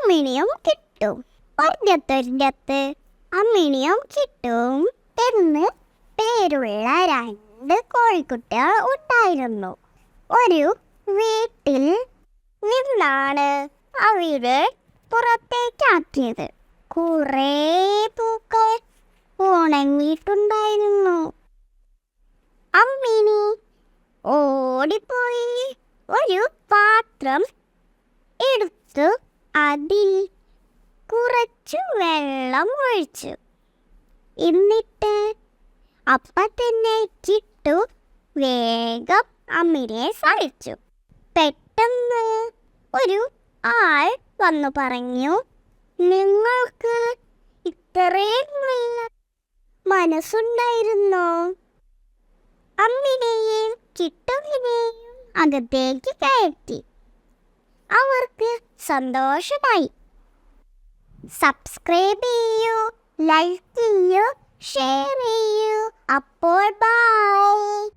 അമ്മിണിയും കിട്ടും. ഒരിടത്തൊരിടത്ത് അമ്മിണിയും കിട്ടും എന്ന് പേരുള്ള രണ്ട് കോഴിക്കുട്ടികൾ ഉണ്ടായിരുന്നു. ഒരു വീട്ടിൽ നിന്നാണ് അവരെ പുറത്തേക്കാക്കിയത്. കുറേ പൂക്കൾ ഉണങ്ങിയിട്ടുണ്ടായിരുന്നു. അമ്മിണി ഓടിപ്പോയി ഒരു പാത്രം എടുത്തു അതിൽ കുറച്ചു വെള്ളം ഒഴിച്ചു. എന്നിട്ട് അപ്പം തന്നെ കിട്ടു വേഗം അമ്മിണിയെ സഹായിച്ചു. പെട്ടെന്ന് ഒരു ആൾ വന്നു പറഞ്ഞു, നിങ്ങൾക്ക് ഇത്രയും നല്ല മനസ്സുണ്ടായിരുന്നോ? അമ്മിനെയും കിട്ടുവിനെയും അകത്തേക്ക് കയറ്റി. അവർക്ക് സന്തോഷമായി. സബ്സ്ക്രൈബ് ചെയ്യൂ, ലൈക്ക് ചെയ്യൂ, ഷെയർ ചെയ്യൂ. അപ്പോൾ ബൈ.